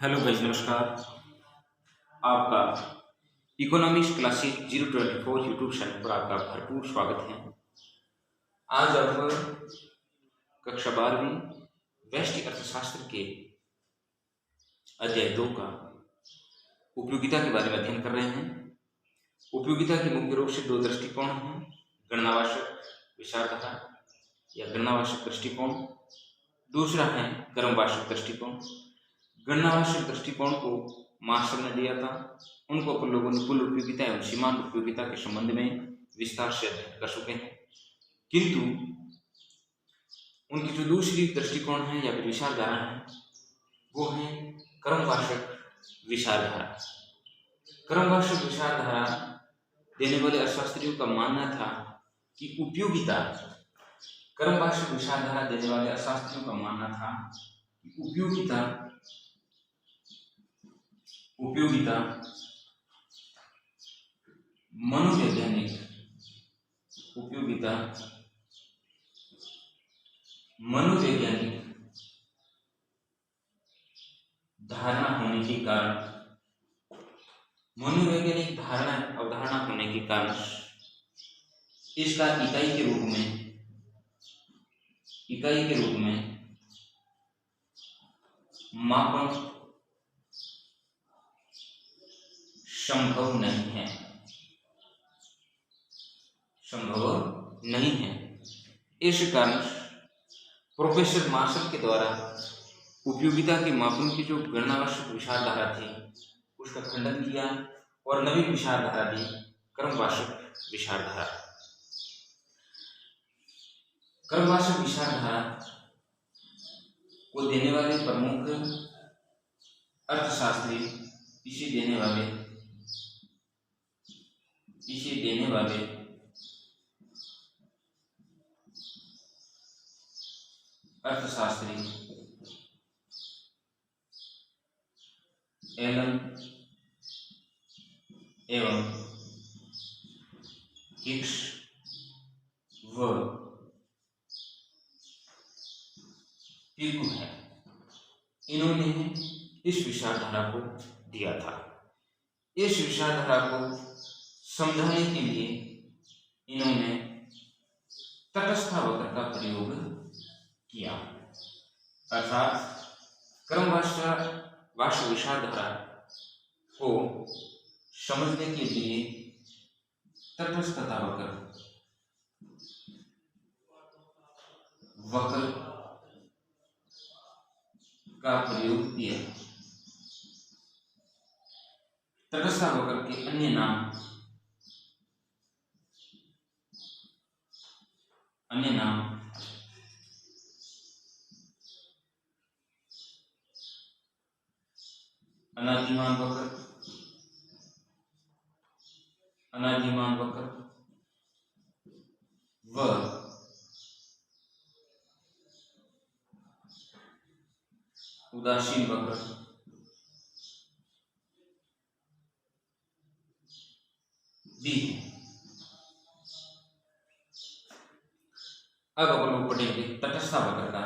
Hello guys, नमस्कार। आपका economics classes 024 YouTube channel पर आपका भरपूर स्वागत है। आज आप कक्षा 12वीं व्यष्टि अर्थशास्त्र के अध्याय 2 का उपयोगिता के बारे में अध्ययन कर रहे हैं। उपयोगिता के मुख्य रूप से दो दृष्टिकोण हैं, गणनावाचक विचारधारा या गणनावाचक दृष्टिकोण। दूसरा है कर्मवाचक दृष्टिकोण। गणनावाचक दृष्टिकोण को मास्टर ने दिया था, उनको अपन लोगों ने कुल उपयोगिता एवं सीमांत उपयोगिता के संबंध में विस्तार से अध्ययन कर चुके हैं। किंतु उनकी जो दूसरी दृष्टिकोण है या फिर विचारधारा है वो है कर्मवाचक विचारधारा। कर्मवाचक विचारधारा देने वाले अर्थशास्त्रियों का मानना था कि उपयोगिता, कर्मवाचक विचारधारा देने वाले अर्थशास्त्रियों का मानना था कि उपयोगिता मनोवैज्ञानिक धारणा होने के कारण, मनोवैज्ञानिक धारणा अवधारणा होने के कारण इसका इकाई के रूप में मापन संभव नहीं है। इस कारण प्रोफेसर मार्शल के द्वारा उपयोगिता के मापन की जो गणनावाचक विचारधारा थी उसका खंडन किया और नवी विचारधारा दी, कर्मवाचक विचारधारा। कर्मवाचक विचारधारा को देने वाले प्रमुख अर्थशास्त्री, इसे देने वाले अर्थशास्त्री एलन एवं हिक्स व पिगु है। इन्होंने इस विचारधारा को दिया था। इस विचारधारा को समझाने के लिए इन्होंने तटस्थ वक्र का प्रयोग किया, अर्थात कर्मवाचक विचारधारा को समझने के लिए तटस्थता वक्र का प्रयोग किया। तटस्थ वक्र के अन्य नाम अनादिमान वक्र व उदासीन वक्र भी है। अब अपन लोग पढ़ेंगे तटस्थ वक्र का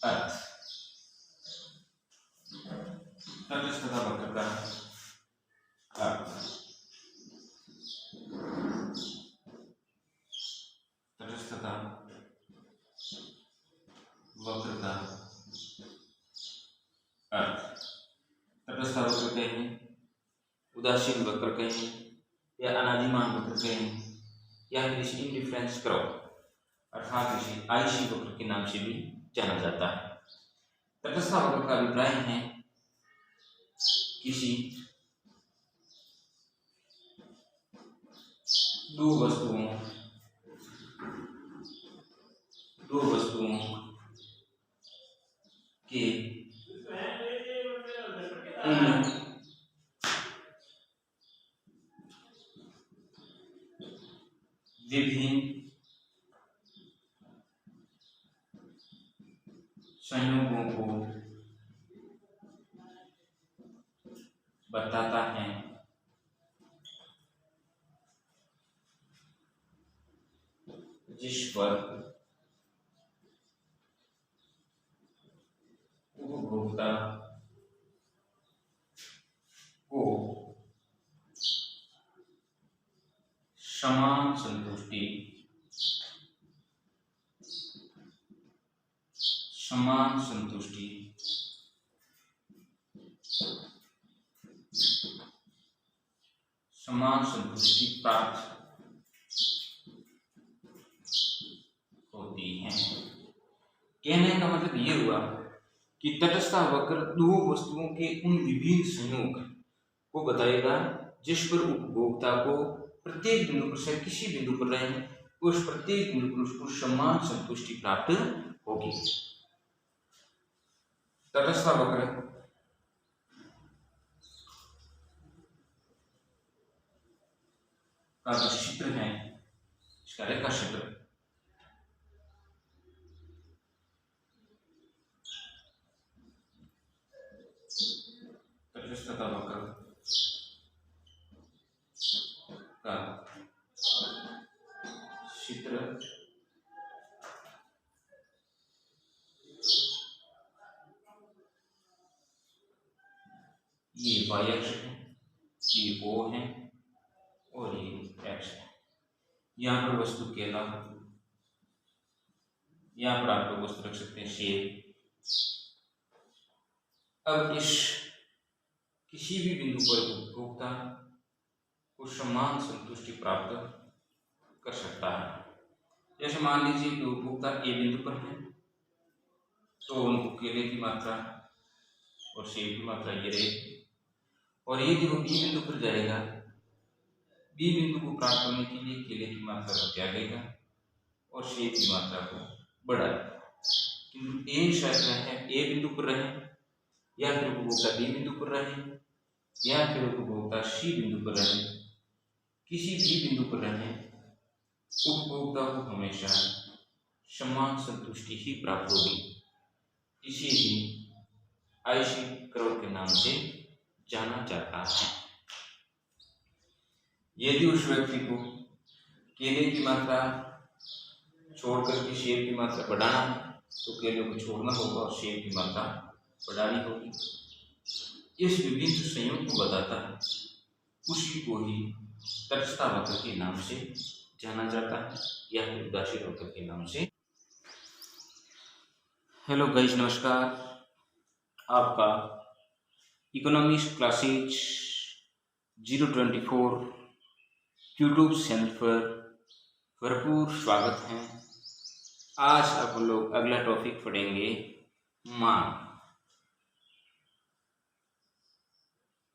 अर्थ। तटस्थता वक्र का अर्थ, तटस्थता वक्र का अर्थ, तटस्थ वक्र कहें, उदासीन वक्र कहें या अनादिमान वक्र कहें या फिर इसे इंडिफरेंस कर्व अर्थात इसे आईसी वक्र के नाम से भी जाना जाता है। तटस्थ वक्र का अभिप्राय है किसी दो वस्तुओं के उन विभिन्न संयोगों को बताता है जिस पर उपभोक्ता समान संतुष्टि, समान संतुष्टि, समान संतुष्टि प्राप्त होती है। कहने का मतलब ये हुआ कि तटस्थ वक्र दो वस्तुओं के उन विभिन्न संयोग को बताएगा जिस पर उपभोक्ता को प्रत्येक बिंदु पर से किसी बिंदु पर रहे उस प्रत्येक बिंदु पर उसको समान संतुष्टि प्राप्त होगी। तटस्थ वक्र का जो क्षेत्र है, इसका रेखा क्षेत्र तटस्थता वक्र का क्षेत्र ये y अक्ष है, ये O है और ये x है। यहाँ पर वस्तु केला, यहाँ पर आप लोग वस्तु रख सकते हैं सेब। अब इस किसी भी बिंदु पर उपभोक्ता को समान संतुष्टि प्राप्त कर सकता है। जैसे मान लीजिए कि उपभोक्ता ए बिंदु पर है तो उनको केले की मात्रा और सेब की मात्रा ये रहेगी, और यदि वो बी बिंदु पर जाएगा, बी बिंदु को प्राप्त करने के लिए केले की मात्रा को त्यागेगा और सेब की मात्रा को बढ़ाएगा। किंतु ए शायद है ए बिंदु पर रहे या फिर उपभोक्ता बी बिंदु पर रहे या फिर उपभोक्ता सी बिंदु पर रहे, किसी भी बिंदु पर रहे उपभोक्ता को हमेशा समान संतुष्टि ही प्राप्त होगी। इसे ही आइसिंग कर्व के नाम से जाना जाता है। यदि उस व्यक्ति को केले की मात्रा छोड़कर के सेब की मात्रा बढ़ाना है तो केले को छोड़ना होगा और सेब की मात्रा बढ़ानी होगी। इस विभिन्न संयोग को बताता है, उसी को ही तटस्थता वक्र के नाम से जाना जाता है या फिर उदासीन वक्र के नाम से। हेलो गाइस, नमस्कार। आपका इकोनॉमिक्स क्लासेज 024 यूट्यूब चैनल पर भरपूर स्वागत है। आज आप लोग अगला टॉपिक पढ़ेंगे मांग।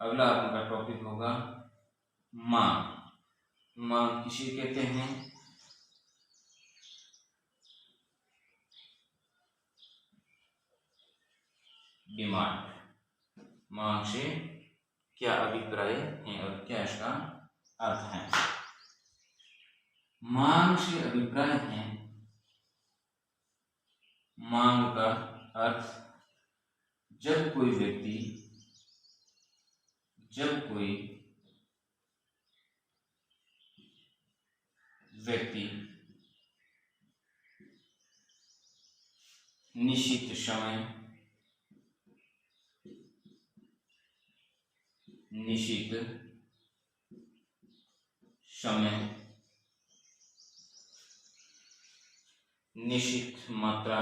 अगला आपका टॉपिक होगा मांग। मांग किसे कहते हैं? डिमांड। मांग से क्या अभिप्राय है और क्या इसका अर्थ है? मांग से अभिप्राय है, मांग का अर्थ जब कोई व्यक्ति निश्चित समय निश्चित मात्रा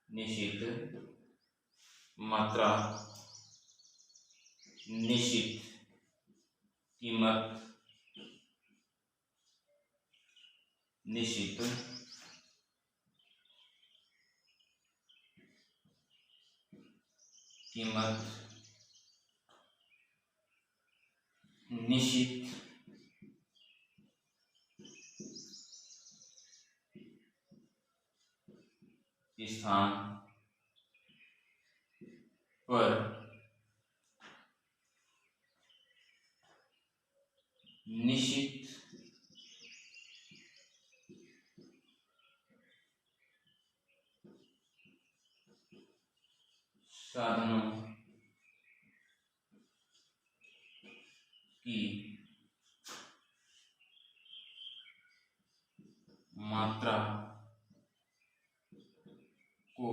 निश्चित कीमत निश्चित स्थान पर निश्चित साधनों की मात्रा को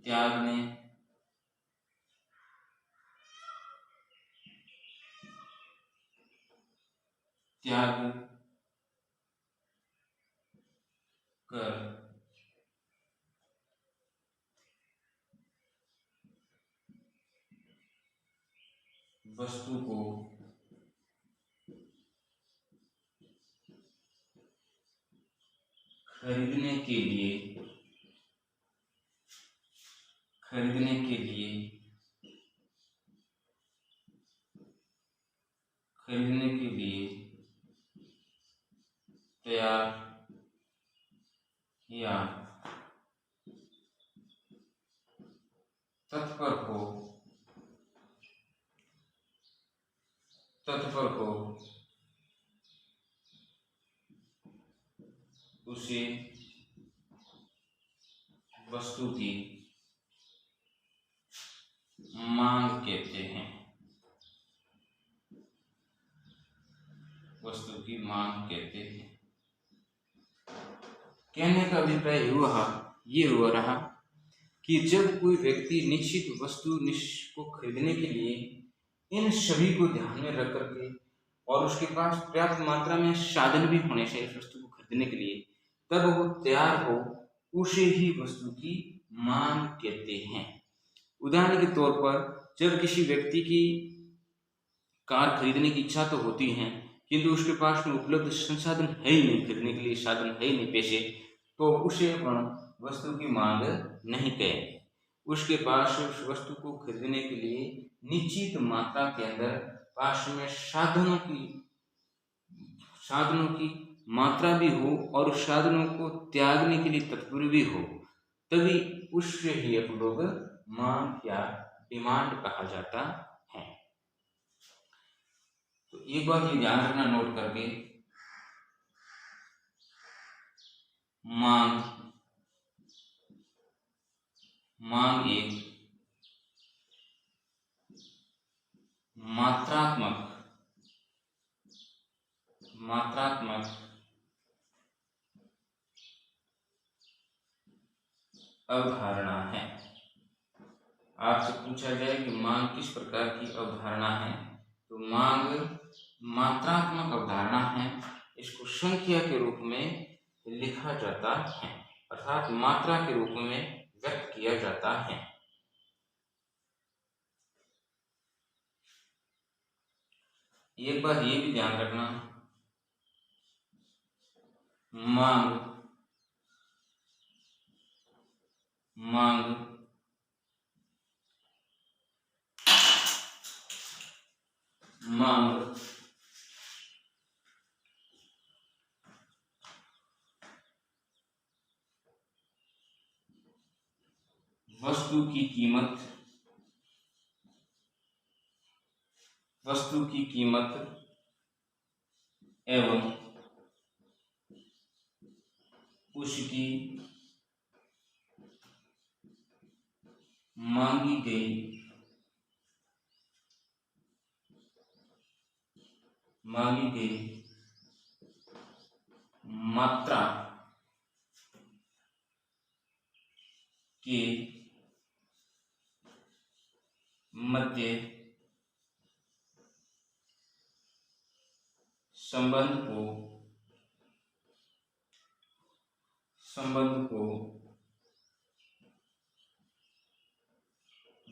त्यागने त्याग कर वस्तु को खरीदने के लिए तैयार या तत्पर हो उसे वस्तु की मांग कहते हैं। वस्तु की मांग कहते हैं। कहने का अभिप्राय ये हुआ रहा कि जब कोई व्यक्ति निश्चित वस्तु को खरीदने के लिए इन सभी को ध्यान में रख करके और उसके पास पर्याप्त मात्रा में साधन भी होने चाहिए इस वस्तु को खरीदने के लिए, तब वो तैयार हो, उसे ही वस्तु की मांग कहते हैं। उदाहरण के तौर पर जब किसी व्यक्ति की कार खरीदने की इच्छा तो होती है, किंतु उसके पास में उपलब्ध संसाधन है ही नहीं, खरीदने के लिए साधन है ही नहीं, पैसे, तो उसे वस्तु की मांग नहीं कहेंगे। उसके पास उस वस्तु को खरीदने के लिए निश्चित मात्रा के अंदर पास में साधनों की मात्रा भी हो और उस साधनों को त्यागने के लिए तत्पर भी हो, तभी उससे ही हम लोग मांग या डिमांड कहा जाता है। तो एक बात ये ध्यान रखना नोट करके, मांग एक मात्रात्मक अवधारणा है। आपसे पूछा जाए कि मांग किस प्रकार की अवधारणा है, तो मांग मात्रात्मक अवधारणा है। इसको संख्या के रूप में लिखा जाता है, अर्थात मात्रा के रूप में व्यक्त किया जाता है। एक बात ये भी ध्यान रखना, मांग वस्तु की कीमत एवं उसकी मांगी गई मात्रा के मध्य संबंध को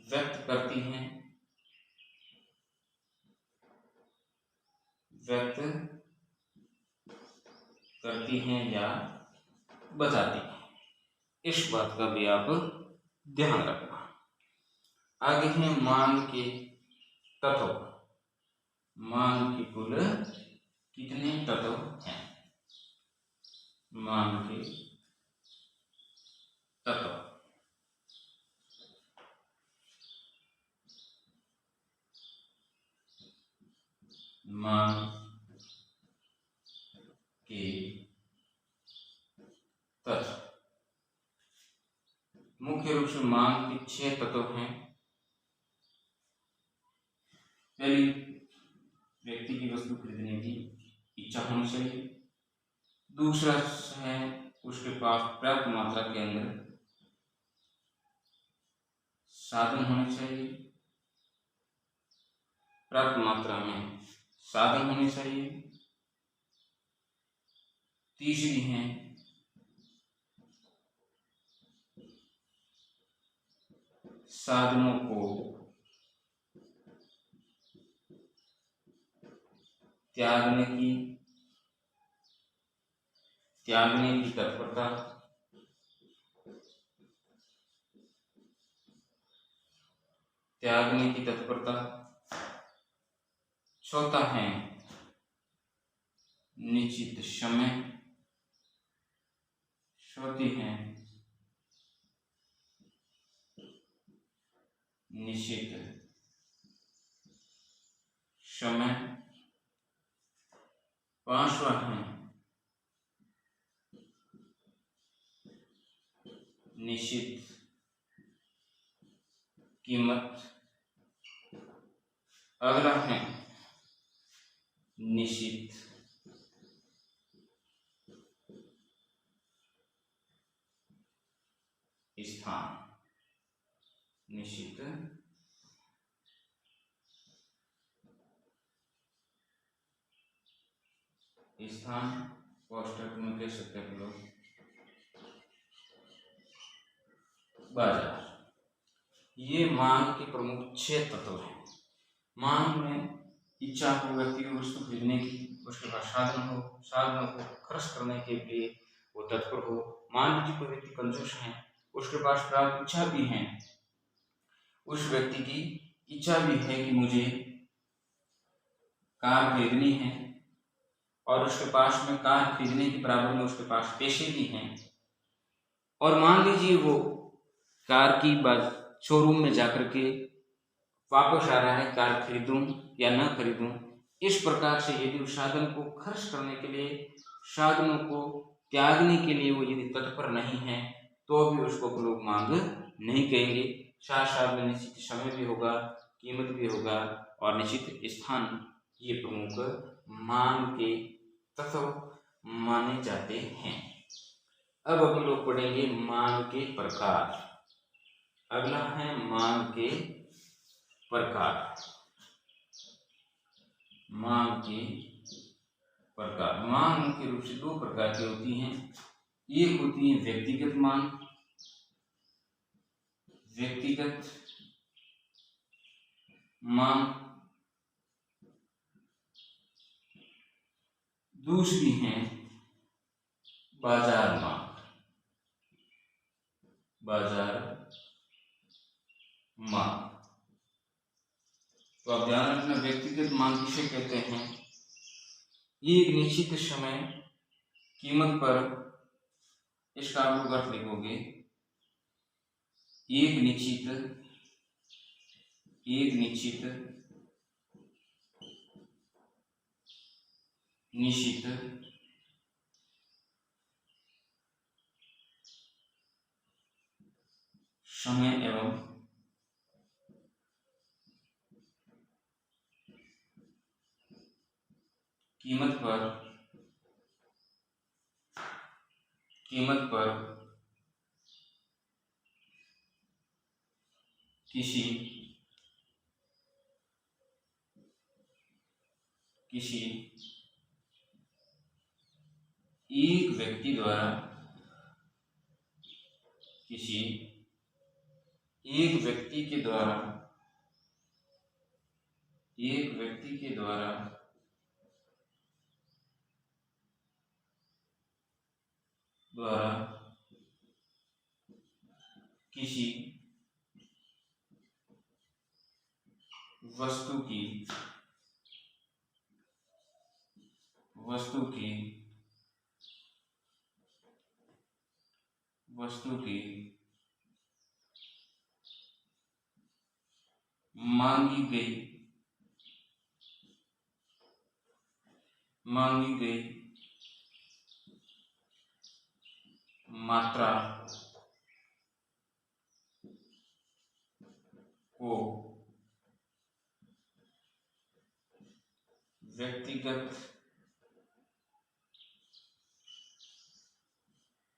व्यक्त करती हैं या बताती हैं। इस बात का भी आप ध्यान रखना। आगे हैं मांग के तत्व। मांग के कुल कितने तत्व हैं? मांग के तत्व, मांग के तत्व मुख्य रूप से मांग के 6 तत्व हैं। पहली, व्यक्ति की वस्तु खरीदने की इच्छा होनी चाहिए। दूसरा है उसके पास पर्याप्त मात्रा के अंदर साधन होने चाहिए, पर्याप्त मात्रा में साधन होने चाहिए। तीसरी है साधनों को त्यागने की तत्परता। त्यागने की तत्परता। चौथा है निश्चित समय। चौथी है निश्चित समय। पांचवा है निश्चित कीमत। अगला है निश्चित स्थान। निश्चित स्थान पोस्टर में कह सकते हैं लोग बाजार। ये मांग के प्रमुख 6 तत्व हैं। मांग में इच्छा हो व्यक्ति को वस्तु खरीदने की, उसके बाद साधनों को खर्च करने के लिए वो तत्पर हो। मान लीजिए कोई व्यक्ति कंजूस है, उसके पास प्राप्त इच्छा भी है, उस व्यक्ति की इच्छा भी है कि मुझे कार खरीदनी है और उसके पास में कार खरीदने के बराबर में उसके पास पैसे भी हैं, और मान लीजिए वो कार की शोरूम में जाकर के वापस आ रहा है कार खरीदूं या ना खरीदूं। इस प्रकार से यदि उस साधन को खर्च करने के लिए, साधनों को त्यागने के लिए वो यदि तत्पर नहीं है तो भी उसको लोग मांग नहीं कहेंगे। साथ साथ में निश्चित समय भी होगा, कीमत भी होगा और निश्चित स्थान। ये प्रमुख मांग के तत्व माने जाते हैं। अब हम लोग पढ़ेंगे मांग के प्रकार। अगला है मांग के प्रकार। मांग के प्रकार। मांग मुख्य रूप से 2 प्रकार की होती हैं। एक होती है व्यक्तिगत मांग, व्यक्तिगत मांग। दूसरी है बाजार मांग। बाजार मांग। तो आप ध्यान रखना, व्यक्तिगत मांग किसे कहते हैं? ये एक निश्चित समय कीमत पर, इसका आप लोग अर्थ लिखोगे, एक निश्चित समय एवं कीमत पर किसी एक व्यक्ति द्वारा, किसी एक व्यक्ति के द्वारा किसी वस्तु की मांगी गई मात्रा को व्यक्तिगत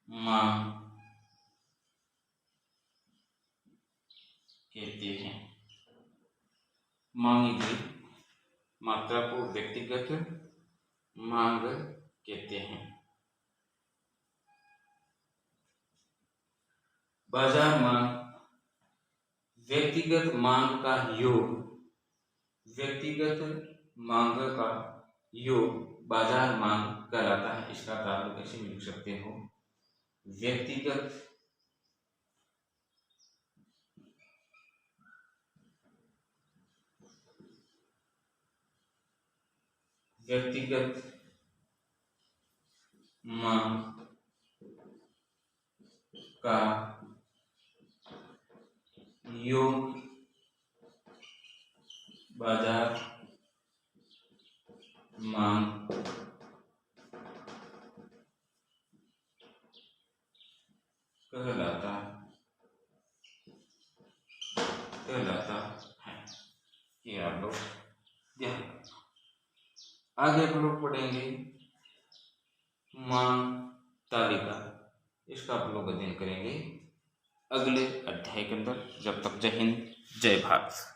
मांग कहते हैं। मांगी गई मात्रा को व्यक्तिगत मांग कहते हैं। बाजार मांग व्यक्तिगत मांग का योग, व्यक्तिगत मांग का योग बाजार मांग कहलाता है। इसका ताल्लुक ऐसे भी लिख सकते हो, व्यक्तिगत मांग का योग बाजार मांग कहलाता है। ये आप लोग ध्यान रखना। आगे हम लोग पढ़ेंगे मांग तालिका। इसका आप लोग अध्ययन करेंगे अगले अध्याय के अंदर। जब तक जय हिंद, जय भारत।